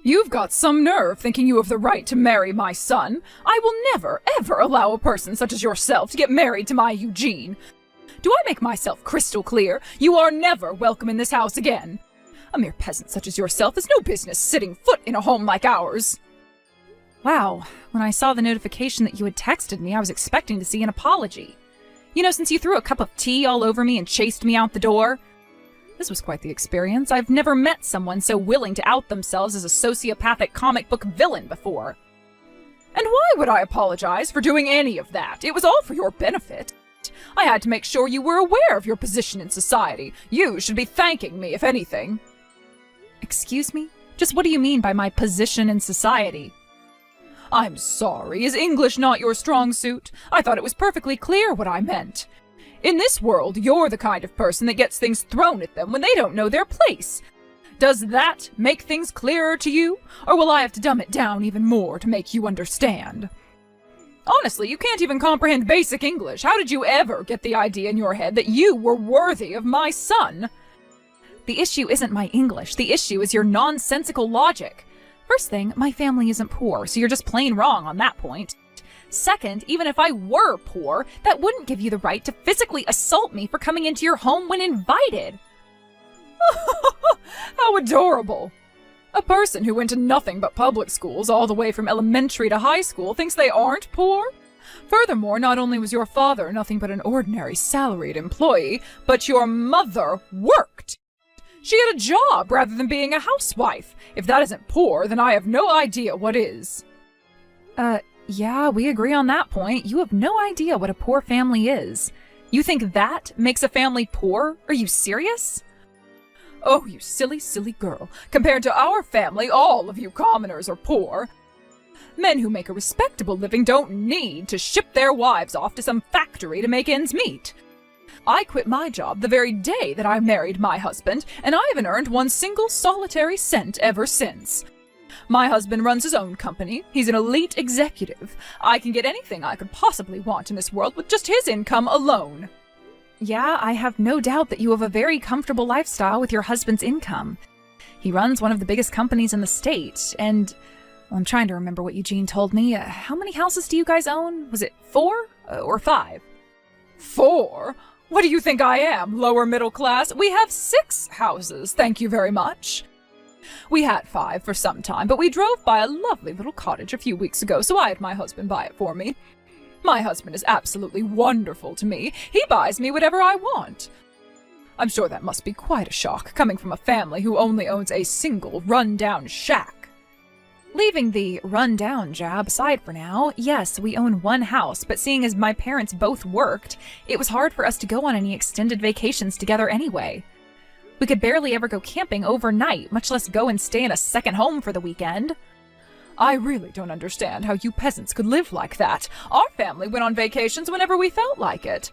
You've got some nerve thinking you have the right to marry my son. I will never, ever allow a person such as yourself to get married to my Eugene. Do I make myself crystal clear? You are never welcome in this house again. A mere peasant such as yourself has no business setting foot in a home like ours. Wow, when I saw the notification that you had texted me, I was expecting to see an apology. You know, since you threw a cup of tea all over me and chased me out the door. This was quite the experience. I've never met someone so willing to out themselves as a sociopathic comic book villain before. And why would I apologize for doing any of that? It was all for your benefit. I had to make sure you were aware of your position in society. You should be thanking me, if anything. Excuse me? Just what do you mean by my position in society? I'm sorry. Is English not your strong suit? I thought it was perfectly clear what I meant. In this world, you're the kind of person that gets things thrown at them when they don't know their place. Does that make things clearer to you? Or will I have to dumb it down even more to make you understand? Honestly, you can't even comprehend basic English. How did you ever get the idea in your head that you were worthy of my son? The issue isn't my English. The issue is your nonsensical logic. First thing, my family isn't poor, so you're just plain wrong on that point. Second, even if I were poor, that wouldn't give you the right to physically assault me for coming into your home when invited. How adorable! A person who went to nothing but public schools all the way from elementary to high school thinks they aren't poor? Furthermore, not only was your father nothing but an ordinary salaried employee, but your mother worked. She had a job rather than being a housewife. If that isn't poor, then I have no idea what is. Yeah, we agree on that point. You have no idea what a poor family is. You think that makes a family poor? Are you serious? Oh, you silly, silly girl. Compared to our family, all of you commoners are poor. Men who make a respectable living don't need to ship their wives off to some factory to make ends meet. I quit my job the very day that I married my husband, and I haven't earned one single solitary cent ever since. My husband runs his own company. He's an elite executive. I can get anything I could possibly want in this world with just his income alone. Yeah, I have no doubt that you have a very comfortable lifestyle with your husband's income. He runs one of the biggest companies in the state, and I'm trying to remember what Eugene told me. How many houses do you guys own? Was it 4 or 5? 4? What do you think I am, lower middle class? We have 6 houses, thank you very much. We had 5 for some time, but we drove by a lovely little cottage a few weeks ago, so I had my husband buy it for me. My husband is absolutely wonderful to me. He buys me whatever I want. I'm sure that must be quite a shock, coming from a family who only owns a single run-down shack. Leaving the run-down jab aside for now, yes, we own 1 house, but seeing as my parents both worked, it was hard for us to go on any extended vacations together anyway. We could barely ever go camping overnight, much less go and stay in a second home for the weekend. I really don't understand how you peasants could live like that. Our family went on vacations whenever we felt like it.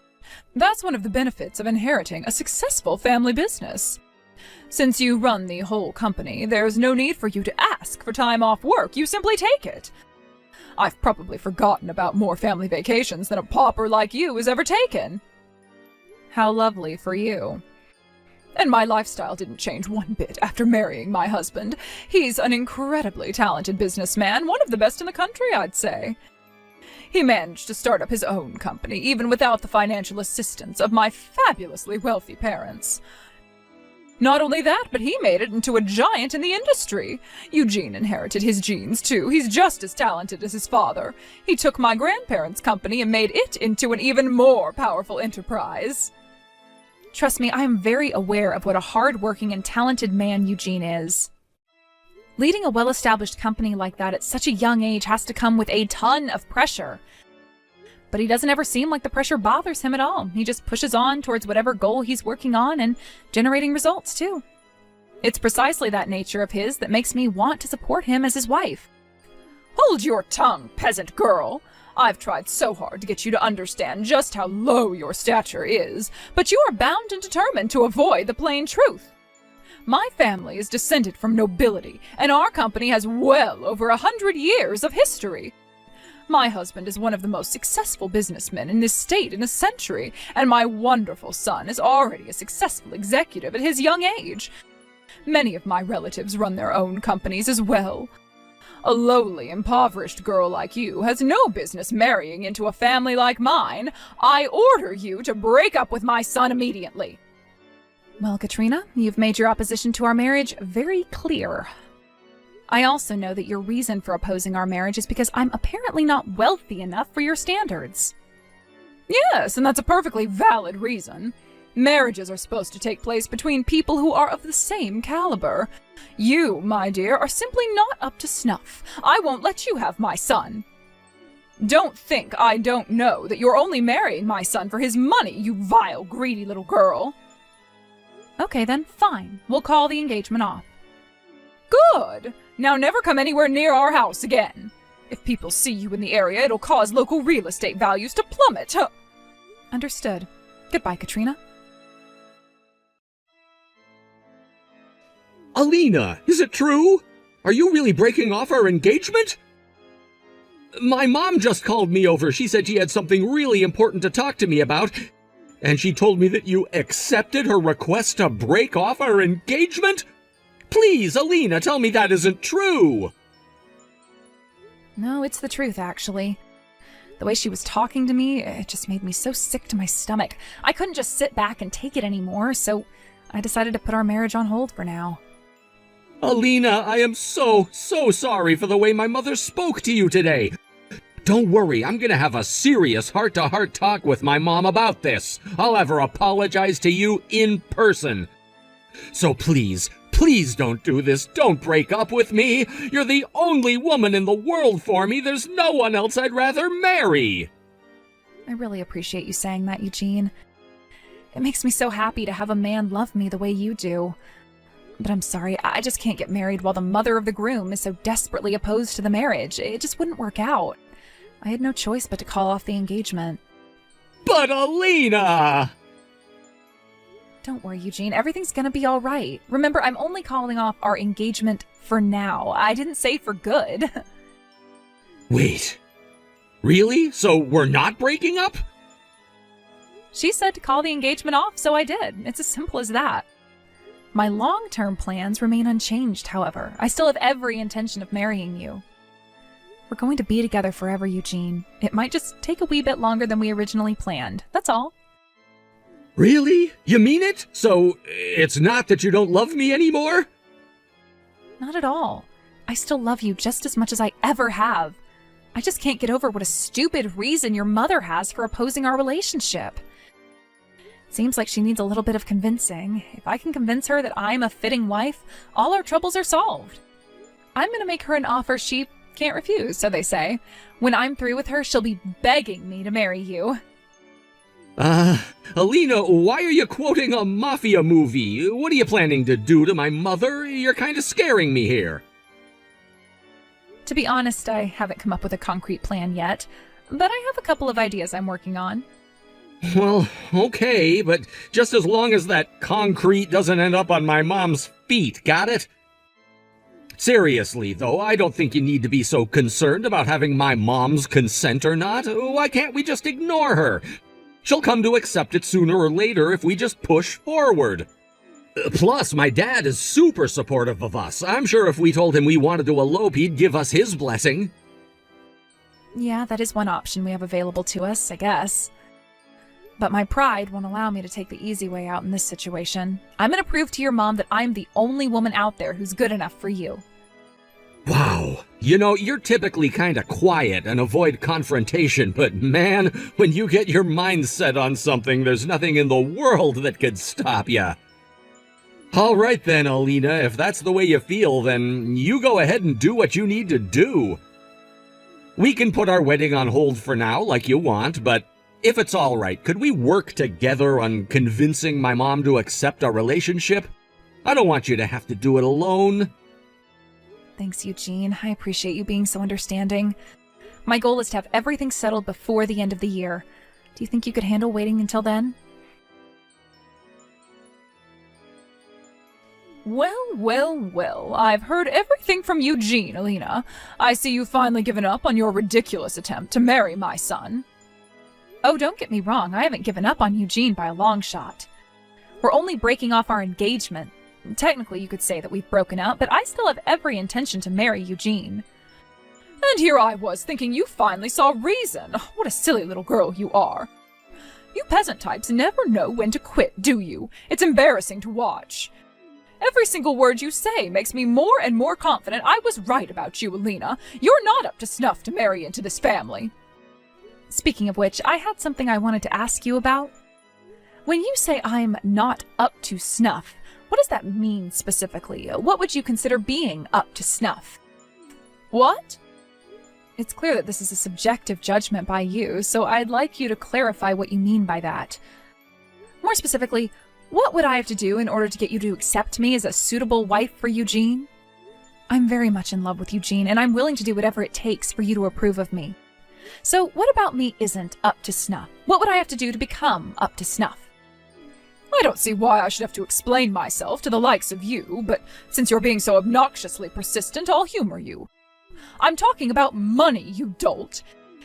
That's one of the benefits of inheriting a successful family business. Since you run the whole company, there's no need for you to ask for time off work. You simply take it. I've probably forgotten about more family vacations than a pauper like you has ever taken. How lovely for you. And my lifestyle didn't change one bit after marrying my husband. He's an incredibly talented businessman, one of the best in the country, I'd say. He managed to start up his own company, even without the financial assistance of my fabulously wealthy parents. Not only that, but he made it into a giant in the industry. Eugene inherited his genes, too. He's just as talented as his father. He took my grandparents' company and made it into an even more powerful enterprise. Trust me, I am very aware of what a hard-working and talented man Eugene is. Leading a well-established company like that at such a young age has to come with a ton of pressure. But he doesn't ever seem like the pressure bothers him at all. He just pushes on towards whatever goal he's working on and generating results, too. It's precisely that nature of his that makes me want to support him as his wife. Hold your tongue, peasant girl! I've tried so hard to get you to understand just how low your stature is, but you are bound and determined to avoid the plain truth. My family is descended from nobility, and our company has well over 100 years of history. My husband is one of the most successful businessmen in this state in a century, and my wonderful son is already a successful executive at his young age. Many of my relatives run their own companies as well. A lowly, impoverished girl like you has no business marrying into a family like mine. I order you to break up with my son immediately. Well, Katrina, you've made your opposition to our marriage very clear. I also know that your reason for opposing our marriage is because I'm apparently not wealthy enough for your standards. Yes, and that's a perfectly valid reason. Marriages are supposed to take place between people who are of the same caliber. You, my dear, are simply not up to snuff. I won't let you have my son. Don't think I don't know that you're only marrying my son for his money, you vile, greedy little girl. Okay then, fine. We'll call the engagement off. Good! Now never come anywhere near our house again. If people see you in the area, it'll cause local real estate values to plummet. Understood. Goodbye, Katrina. Alina, is it true? Are you really breaking off our engagement? My mom just called me over. She said she had something really important to talk to me about, and she told me that you accepted her request to break off our engagement? Please, Alina, tell me that isn't true. No, it's the truth, actually. The way she was talking to me, it just made me so sick to my stomach. I couldn't just sit back and take it anymore, so I decided to put our marriage on hold for now. Alina, I am so sorry for the way my mother spoke to you today. Don't worry, I'm gonna have a serious heart-to-heart talk with my mom about this. I'll have her apologize to you in person. So please don't do this. Don't break up with me. You're the only woman in the world for me. There's no one else I'd rather marry. I really appreciate you saying that, Eugene. It makes me so happy to have a man love me the way you do. But I'm sorry, I just can't get married while the mother of the groom is so desperately opposed to the marriage. It just wouldn't work out. I had no choice but to call off the engagement. But Alina! Don't worry, Eugene. Everything's gonna be all right. Remember, I'm only calling off our engagement for now. I didn't say for good. Wait. Really? So we're not breaking up? She said to call the engagement off, so I did. It's as simple as that. My long-term plans remain unchanged, however. I still have every intention of marrying you. We're going to be together forever, Eugene. It might just take a wee bit longer than we originally planned. That's all. Really? You mean it? So it's not that you don't love me anymore? Not at all. I still love you just as much as I ever have. I just can't get over what a stupid reason your mother has for opposing our relationship. Seems like she needs a little bit of convincing. If I can convince her that I'm a fitting wife, all our troubles are solved. I'm gonna make her an offer she can't refuse, so they say. When I'm through with her, she'll be begging me to marry you. Alina, why are you quoting a mafia movie? What are you planning to do to my mother? You're kind of scaring me here. To be honest, I haven't come up with a concrete plan yet, but I have a couple of ideas I'm working on. Well, okay, but just as long as that concrete doesn't end up on my mom's feet, got it? Seriously, though, I don't think you need to be so concerned about having my mom's consent or not. Why can't we just ignore her? She'll come to accept it sooner or later if we just push forward. Plus, my dad is super supportive of us. I'm sure if we told him we wanted to elope, he'd give us his blessing. Yeah, that is one option we have available to us, I guess. But my pride won't allow me to take the easy way out in this situation. I'm gonna prove to your mom that I'm the only woman out there who's good enough for you. Wow. You know, you're typically kind of quiet and avoid confrontation, but man, when you get your mind set on something, there's nothing in the world that could stop you. All right then, Alina, if that's the way you feel, then you go ahead and do what you need to do. We can put our wedding on hold for now, like you want, but if it's all right, could we work together on convincing my mom to accept our relationship? I don't want you to have to do it alone. Thanks, Eugene. I appreciate you being so understanding. My goal is to have everything settled before the end of the year. Do you think you could handle waiting until then? Well, I've heard everything from Eugene, Alina. I see you've finally given up on your ridiculous attempt to marry my son. Oh, don't get me wrong, I haven't given up on Eugene by a long shot. We're only breaking off our engagement. Technically, you could say that we've broken up, but I still have every intention to marry Eugene. And here I was thinking you finally saw reason. What a silly little girl you are. You peasant types never know when to quit, do you? It's embarrassing to watch. Every single word you say makes me more and more confident I was right about you, Alina. You're not up to snuff to marry into this family. Speaking of which, I had something I wanted to ask you about. When you say I'm not up to snuff, what does that mean specifically? What would you consider being up to snuff? What? It's clear that this is a subjective judgment by you, so I'd like you to clarify what you mean by that. More specifically, what would I have to do in order to get you to accept me as a suitable wife for Eugene? I'm very much in love with Eugene, and I'm willing to do whatever it takes for you to approve of me. So what about me isn't up to snuff? What would I have to do to become up to snuff? I don't see why I should have to explain myself to the likes of you, but since you're being so obnoxiously persistent, I'll humor you. I'm talking about money, you dolt.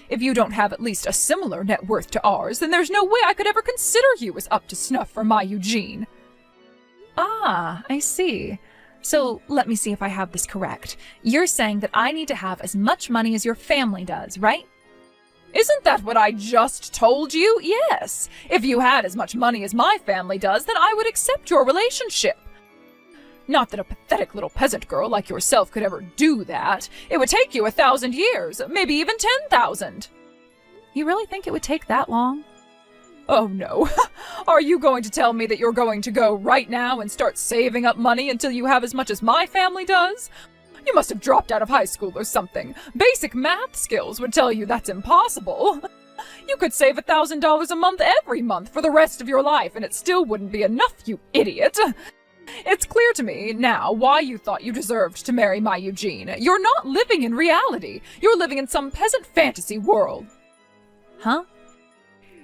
If you don't have at least a similar net worth to ours, then there's no way I could ever consider you as up to snuff for my Eugene. Ah, I see. So let me see if I have this correct. You're saying that I need to have as much money as your family does, right? Isn't that what I just told you? Yes. If you had as much money as my family does, then I would accept your relationship. Not that a pathetic little peasant girl like yourself could ever do that. It would take you 1,000 years, maybe even 10,000. You really think it would take that long? Oh no. Are you going to tell me that you're going to go right now and start saving up money until you have as much as my family does? You must have dropped out of high school or something. Basic math skills would tell you that's impossible. You could save $1,000 a month every month for the rest of your life, and it still wouldn't be enough, you idiot. It's clear to me now why you thought you deserved to marry my Eugene. You're not living in reality. You're living in some peasant fantasy world. Huh?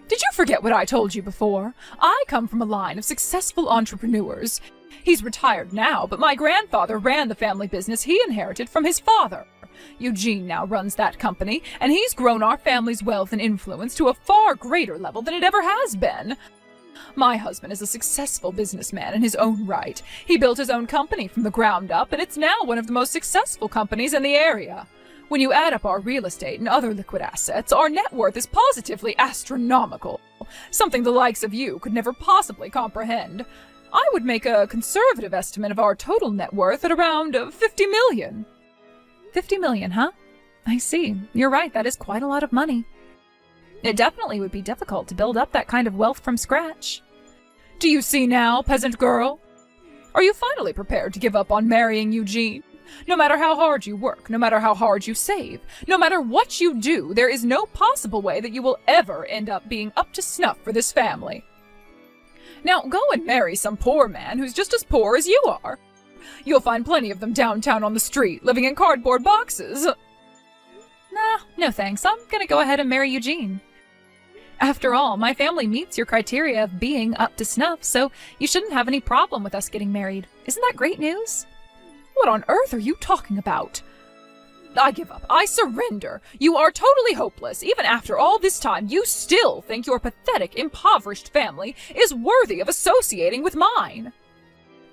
Did you forget what I told you before? I come from a line of successful entrepreneurs. He's retired now, but my grandfather ran the family business he inherited from his father. Eugene now runs that company, and he's grown our family's wealth and influence to a far greater level than it ever has been. My husband is a successful businessman in his own right. He built his own company from the ground up, and it's now one of the most successful companies in the area. When you add up our real estate and other liquid assets, our net worth is positively astronomical, something the likes of you could never possibly comprehend. I would make a conservative estimate of our total net worth at around 50 million. 50 million, huh? I see. You're right, that is quite a lot of money. It definitely would be difficult to build up that kind of wealth from scratch. Do you see now, peasant girl? Are you finally prepared to give up on marrying Eugene? No matter how hard you work, no matter how hard you save, no matter what you do, there is no possible way that you will ever end up being up to snuff for this family. Now go and marry some poor man who's just as poor as you are. You'll find plenty of them downtown on the street, living in cardboard boxes. Nah, no thanks. I'm gonna go ahead and marry Eugene. After all, my family meets your criteria of being up to snuff, so you shouldn't have any problem with us getting married. Isn't that great news? What on earth are you talking about? I give up. I surrender. You are totally hopeless. Even after all this time, you still think your pathetic, impoverished family is worthy of associating with mine.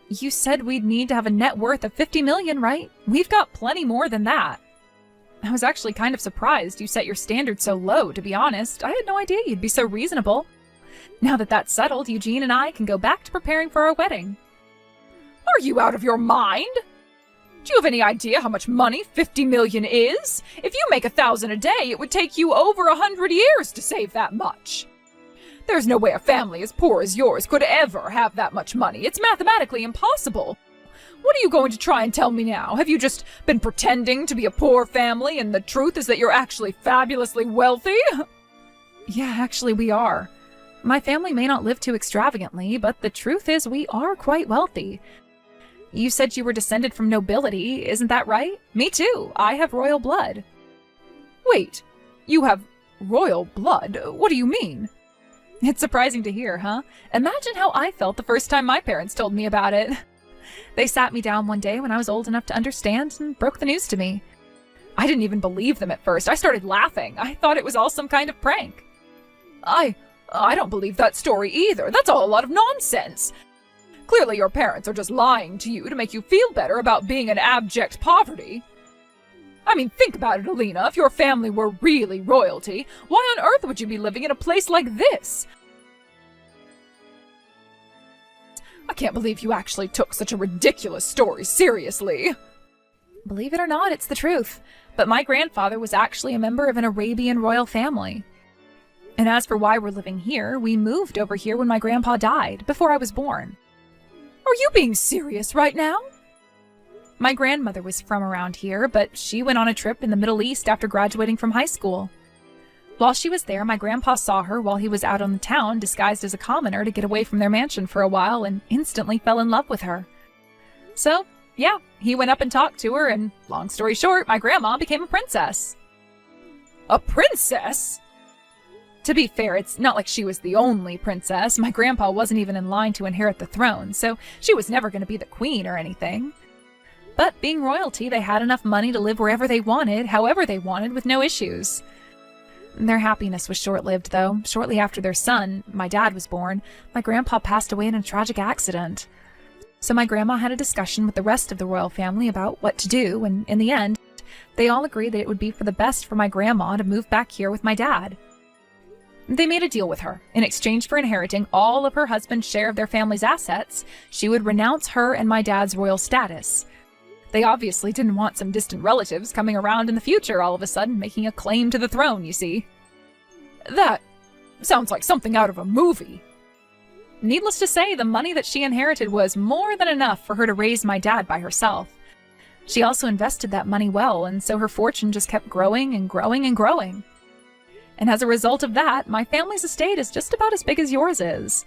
You said we'd need to have a net worth of 50 million, right? We've got plenty more than that. I was actually kind of surprised you set your standards so low, to be honest. I had no idea you'd be so reasonable. Now that that's settled, Eugene and I can go back to preparing for our wedding. Are you out of your mind? Do you have any idea how much money 50 million is? If you make 1,000 a day, it would take you over 100 years to save that much. There's no way a family as poor as yours could ever have that much money. It's mathematically impossible. What are you going to try and tell me now? Have you just been pretending to be a poor family, and the truth is that you're actually fabulously wealthy? Yeah, actually we are. My family may not live too extravagantly, but the truth is we are quite wealthy. You said you were descended from nobility, isn't that right? Me too. I have royal blood. Wait, you have royal blood? What do you mean? It's surprising to hear, huh? Imagine how I felt the first time my parents told me about it. They sat me down one day when I was old enough to understand and broke the news to me. I didn't even believe them at first. I started laughing. I thought it was all some kind of prank. I don't believe that story either. That's all a lot of nonsense. Clearly your parents are just lying to you to make you feel better about being in abject poverty. I mean, think about it, Alina. If your family were really royalty, why on earth would you be living in a place like this? I can't believe you actually took such a ridiculous story seriously. Believe it or not, it's the truth. But my grandfather was actually a member of an Arabian royal family. And as for why we're living here, we moved over here when my grandpa died, before I was born. Are you being serious right now? My grandmother was from around here, but she went on a trip in the Middle East after graduating from high school. While she was there, my grandpa saw her while he was out on the town disguised as a commoner to get away from their mansion for a while and instantly fell in love with her. So, yeah, he went up and talked to her, and long story short, my grandma became a princess. A princess? To be fair, it's not like she was the only princess. My grandpa wasn't even in line to inherit the throne, so she was never going to be the queen or anything. But being royalty, they had enough money to live wherever they wanted, however they wanted, with no issues. Their happiness was short-lived, though. Shortly after their son, my dad, was born, my grandpa passed away in a tragic accident. So my grandma had a discussion with the rest of the royal family about what to do, and in the end, they all agreed that it would be for the best for my grandma to move back here with my dad. They made a deal with her. In exchange for inheriting all of her husband's share of their family's assets, she would renounce her and my dad's royal status. They obviously didn't want some distant relatives coming around in the future all of a sudden making a claim to the throne, you see. That sounds like something out of a movie. Needless to say, the money that she inherited was more than enough for her to raise my dad by herself. She also invested that money well, and so her fortune just kept growing and growing and growing. And as a result of that, my family's estate is just about as big as yours is.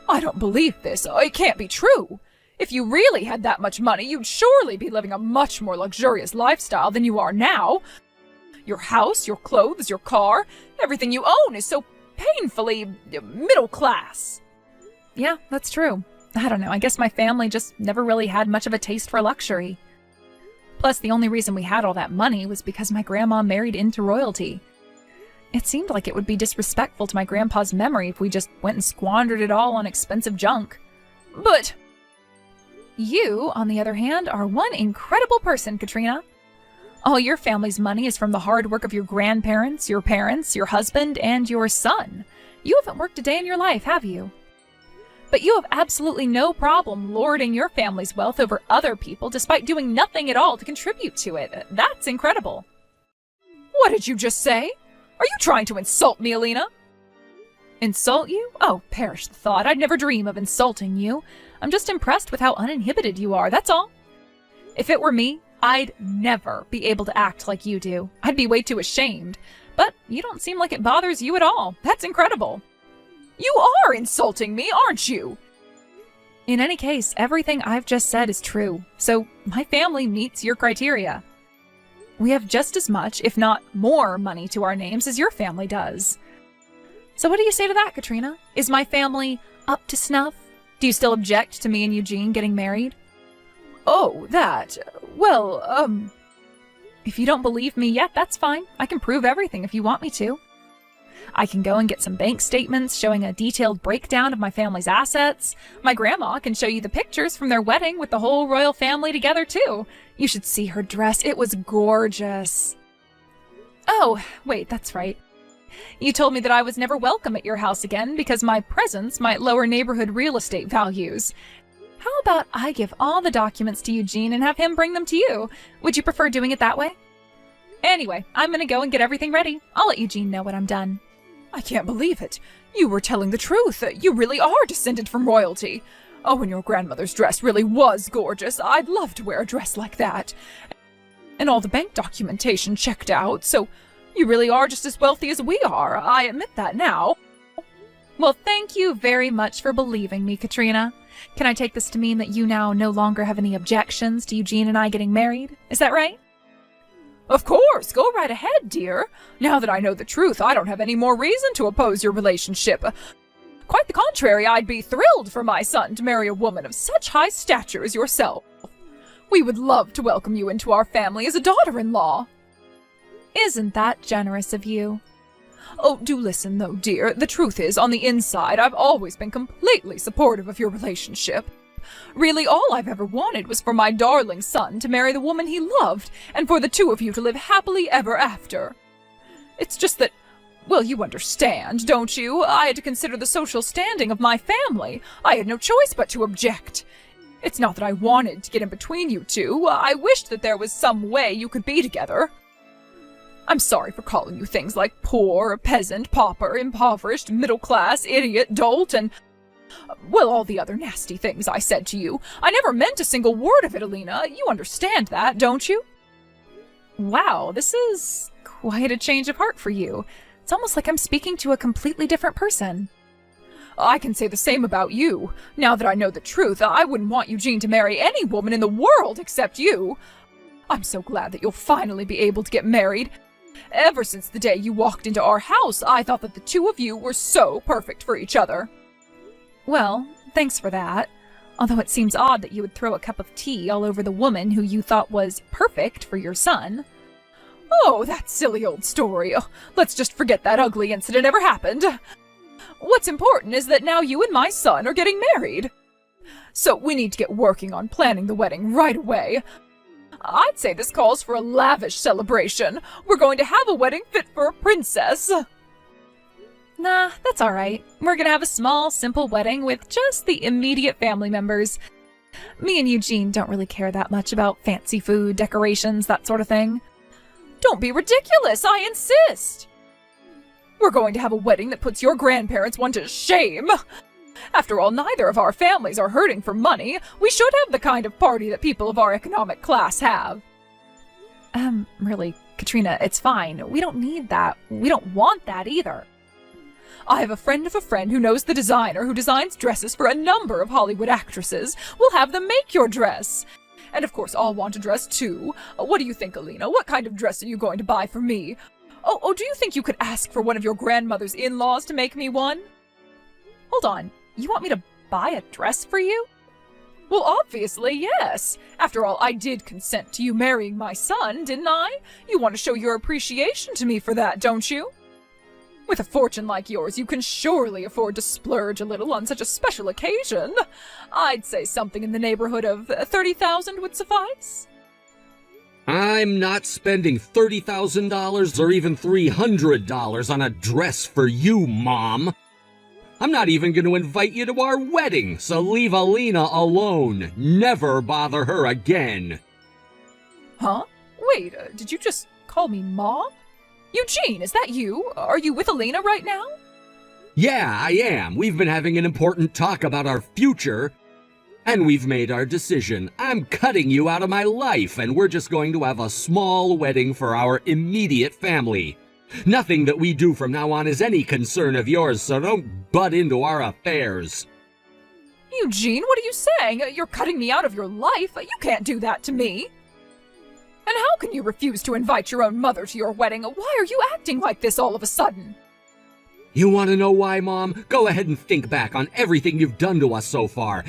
I don't believe this. It can't be true. If you really had that much money, you'd surely be living a much more luxurious lifestyle than you are now. Your house, your clothes, your car, everything you own is so painfully middle class. Yeah, that's true. I don't know, I guess my family just never really had much of a taste for luxury. Plus, the only reason we had all that money was because my grandma married into royalty. It seemed like it would be disrespectful to my grandpa's memory if we just went and squandered it all on expensive junk. But you, on the other hand, are one incredible person, Katrina. All your family's money is from the hard work of your grandparents, your parents, your husband, and your son. You haven't worked a day in your life, have you? But you have absolutely no problem lording your family's wealth over other people despite doing nothing at all to contribute to it. That's incredible. What did you just say? Are you trying to insult me, Alina? Insult you? Oh, perish the thought. I'd never dream of insulting you. I'm just impressed with how uninhibited you are, that's all. If it were me, I'd never be able to act like you do. I'd be way too ashamed. But you don't seem like it bothers you at all. That's incredible. You are insulting me, aren't you? In any case, everything I've just said is true, so my family meets your criteria. We have just as much, if not more, money to our names as your family does. So what do you say to that, Katrina? Is my family up to snuff? Do you still object to me and Eugene getting married? Oh, that. Well, If you don't believe me yet, that's fine. I can prove everything if you want me to. I can go and get some bank statements showing a detailed breakdown of my family's assets. My grandma can show you the pictures from their wedding with the whole royal family together, too. You should see her dress. It was gorgeous. Oh, wait, that's right. You told me that I was never welcome at your house again because my presence might lower neighborhood real estate values. How about I give all the documents to Eugene and have him bring them to you? Would you prefer doing it that way? Anyway, I'm gonna go and get everything ready. I'll let Eugene know when I'm done. I can't believe it. You were telling the truth. You really are descended from royalty. Oh, and your grandmother's dress really was gorgeous. I'd love to wear a dress like that. And all the bank documentation checked out, so you really are just as wealthy as we are. I admit that now. Well, thank you very much for believing me, Katrina. Can I take this to mean that you now no longer have any objections to Eugene and I getting married? Is that right? Of course, go right ahead, dear. Now that I know the truth, I don't have any more reason to oppose your relationship. Quite the contrary, I'd be thrilled for my son to marry a woman of such high stature as yourself. We would love to welcome you into our family as a daughter-in-law. Isn't that generous of you? Oh, do listen, though, dear. The truth is, on the inside, I've always been completely supportive of your relationship. Really, all I've ever wanted was for my darling son to marry the woman he loved, and for the two of you to live happily ever after. It's just that, well, you understand, don't you? I had to consider the social standing of my family. I had no choice but to object. It's not that I wanted to get in between you two. I wished that there was some way you could be together. I'm sorry for calling you things like poor, peasant, pauper, impoverished, middle class, idiot, dolt, and, well, all the other nasty things I said to you. I never meant a single word of it, Alina. You understand that, don't you? Wow, this is quite a change of heart for you. It's almost like I'm speaking to a completely different person. I can say the same about you. Now that I know the truth, I wouldn't want Eugene to marry any woman in the world except you. I'm so glad that you'll finally be able to get married. Ever since the day you walked into our house, I thought that the two of you were so perfect for each other. Well, thanks for that. Although it seems odd that you would throw a cup of tea all over the woman who you thought was perfect for your son. Oh, that silly old story. Oh, let's just forget that ugly incident ever happened. What's important is that now you and my son are getting married. So we need to get working on planning the wedding right away. I'd say this calls for a lavish celebration. We're going to have a wedding fit for a princess. Nah, that's all right. We're gonna have a small, simple wedding with just the immediate family members. Me and Eugene don't really care that much about fancy food, decorations, that sort of thing. Don't be ridiculous, I insist. We're going to have a wedding that puts your grandparents one to shame. After all, neither of our families are hurting for money. We should have the kind of party that people of our economic class have. Really, Katrina, it's fine. We don't need that. We don't want that either. I have a friend of a friend who knows the designer who designs dresses for a number of Hollywood actresses. We'll have them make your dress. And of course, I'll want a dress too. What do you think, Alina? What kind of dress are you going to buy for me? Oh, do you think you could ask for one of your grandmother's in-laws to make me one? Hold on. You want me to buy a dress for you? Well, obviously, yes. After all, I did consent to you marrying my son, didn't I? You want to show your appreciation to me for that, don't you? With a fortune like yours, you can surely afford to splurge a little on such a special occasion. I'd say something in the neighborhood of 30,000 would suffice. I'm not spending $30,000 or even $300 on a dress for you, Mom. I'm not even going to invite you to our wedding, so leave Alina alone. Never bother her again. Huh? Wait, did you just call me Mom? Eugene, is that you? Are you with Alina right now? Yeah, I am. We've been having an important talk about our future, and we've made our decision. I'm cutting you out of my life, and we're just going to have a small wedding for our immediate family. Nothing that we do from now on is any concern of yours, so don't butt into our affairs. Eugene, what are you saying? You're cutting me out of your life? You can't do that to me. And how can you refuse to invite your own mother to your wedding? Why are you acting like this all of a sudden? You want to know why, Mom? Go ahead and think back on everything you've done to us so far.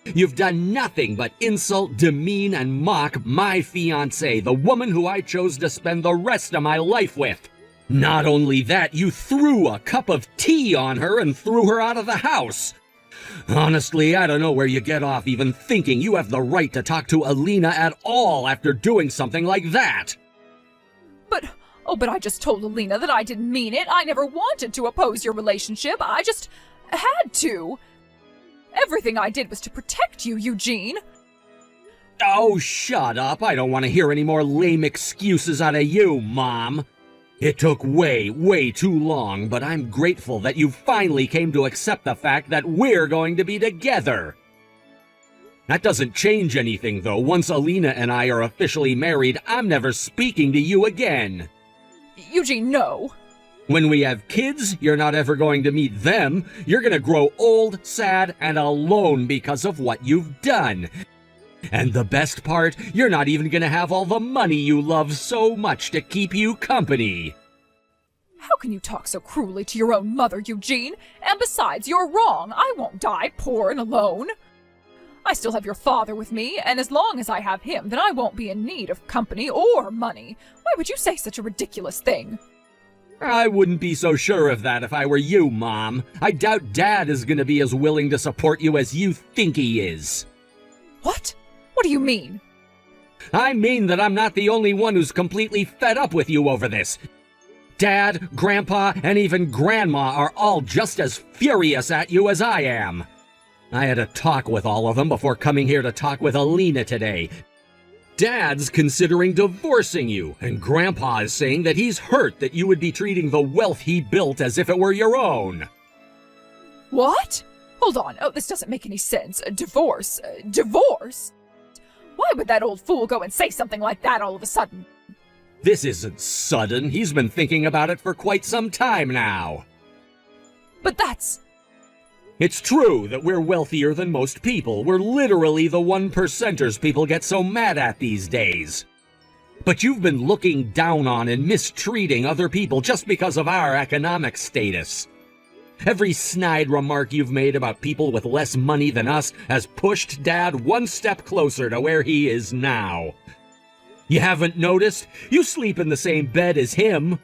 You've done nothing but insult, demean, and mock my fiancée, the woman who I chose to spend the rest of my life with. Not only that, you threw a cup of tea on her and threw her out of the house. Honestly, I don't know where you get off even thinking you have the right to talk to Alina at all after doing something like that. But I just told Alina that I didn't mean it. I never wanted to oppose your relationship. I just had to. Everything I did was to protect you, Eugene. Oh, shut up. I don't want to hear any more lame excuses out of you, Mom. It took way too long, but I'm grateful that you finally came to accept the fact that we're going to be together. That doesn't change anything, though. Once Alina and I are officially married, I'm never speaking to you again. Eugene, no. When we have kids, you're not ever going to meet them. You're going to grow old, sad, and alone because of what you've done. And the best part, you're not even going to have all the money you love so much to keep you company. How can you talk so cruelly to your own mother, Eugene? And besides, you're wrong. I won't die poor and alone. I still have your father with me, and as long as I have him, then I won't be in need of company or money. Why would you say such a ridiculous thing? I wouldn't be so sure of that if I were you, Mom. I doubt Dad is gonna be as willing to support you as you think he is. What? What do you mean? I mean that I'm not the only one who's completely fed up with you over this. Dad, Grandpa, and even Grandma are all just as furious at you as I am. I had a talk with all of them before coming here to talk with Alina today. Dad's considering divorcing you, and Grandpa is saying that he's hurt that you would be treating the wealth he built as if it were your own. What? Hold on. Oh, this doesn't make any sense. Divorce? Divorce? Why would that old fool go and say something like that all of a sudden? This isn't sudden. He's been thinking about it for quite some time now. But that's... It's true that we're wealthier than most people. We're literally the 1%ers people get so mad at these days. But you've been looking down on and mistreating other people just because of our economic status. Every snide remark you've made about people with less money than us has pushed Dad one step closer to where he is now. You haven't noticed? You sleep in the same bed as him.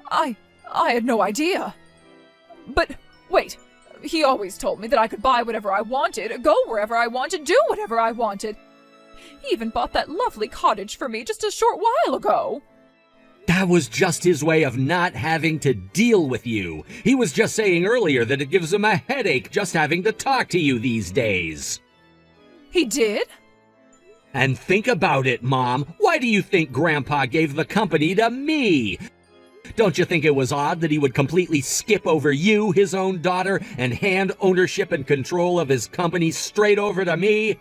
I had no idea. But, wait. He always told me that I could buy whatever I wanted, go wherever I wanted, do whatever I wanted. He even bought that lovely cottage for me just a short while ago. That was just his way of not having to deal with you. He was just saying earlier that it gives him a headache just having to talk to you these days. He did? And think about it, Mom. Why do you think Grandpa gave the company to me? Don't you think it was odd that he would completely skip over you, his own daughter, and hand ownership and control of his company straight over to me?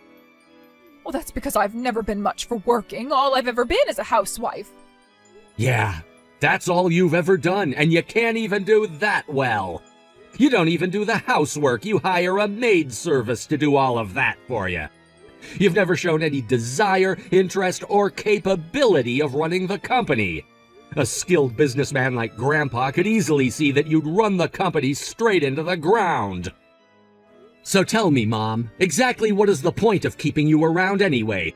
Well, that's because I've never been much for working. All I've ever been is a housewife. Yeah, that's all you've ever done, and you can't even do that well. You don't even do the housework. You hire a maid service to do all of that for you. You've never shown any desire, interest, or capability of running the company. A skilled businessman like Grandpa could easily see that you'd run the company straight into the ground. So tell me, Mom, exactly what is the point of keeping you around anyway?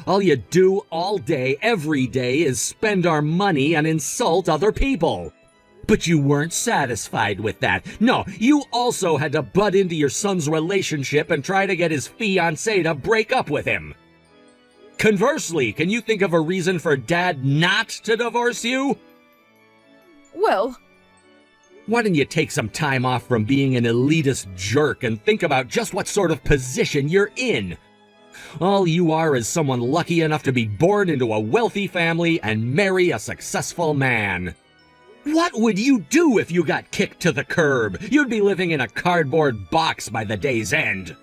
All you do all day, every day, is spend our money and insult other people. But you weren't satisfied with that. No, you also had to butt into your son's relationship and try to get his fiancée to break up with him. Conversely, can you think of a reason for Dad not to divorce you? Well... Why don't you take some time off from being an elitist jerk and think about just what sort of position you're in? All you are is someone lucky enough to be born into a wealthy family and marry a successful man. What would you do if you got kicked to the curb? You'd be living in a cardboard box by the day's end.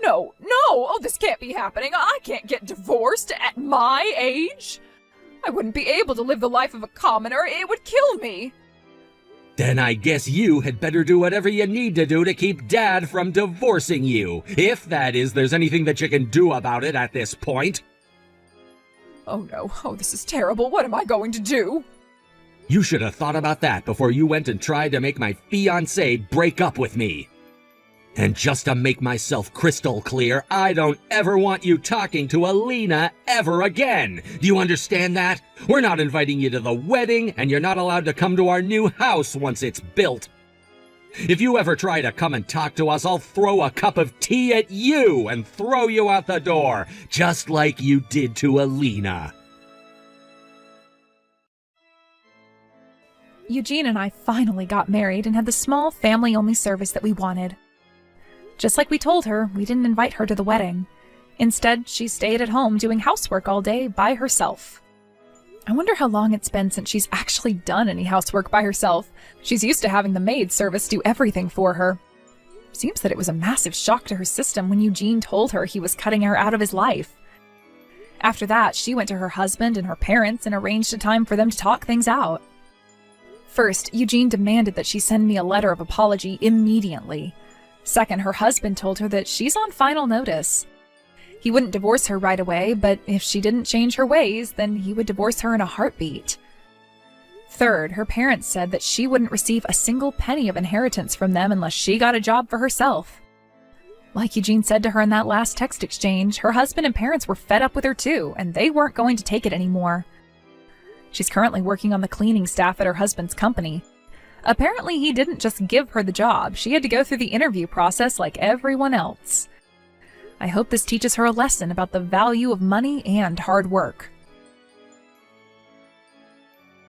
No! Oh, this can't be happening. I can't get divorced at my age. I wouldn't be able to live the life of a commoner. It would kill me. Then I guess you had better do whatever you need to do to keep Dad from divorcing you. If, that is, there's anything that you can do about it at this point. Oh no. Oh, this is terrible. What am I going to do? You should have thought about that before you went and tried to make my fiancé break up with me. And just to make myself crystal clear, I don't ever want you talking to Alina ever again. Do you understand that? We're not inviting you to the wedding, and you're not allowed to come to our new house once it's built. If you ever try to come and talk to us, I'll throw a cup of tea at you and throw you out the door, just like you did to Alina. Eugene and I finally got married and had the small family-only service that we wanted. Just like we told her, we didn't invite her to the wedding. Instead, she stayed at home doing housework all day by herself. I wonder how long it's been since she's actually done any housework by herself. She's used to having the maid service do everything for her. Seems that it was a massive shock to her system when Eugene told her he was cutting her out of his life. After that, she went to her husband and her parents and arranged a time for them to talk things out. First, Eugene demanded that she send me a letter of apology immediately. Second, her husband told her that she's on final notice. He wouldn't divorce her right away, but if she didn't change her ways, then he would divorce her in a heartbeat. Third, her parents said that she wouldn't receive a single penny of inheritance from them unless she got a job for herself. Like Eugene said to her in that last text exchange, her husband and parents were fed up with her too, and they weren't going to take it anymore. She's currently working on the cleaning staff at her husband's company. Apparently, he didn't just give her the job. She had to go through the interview process like everyone else. I hope this teaches her a lesson about the value of money and hard work.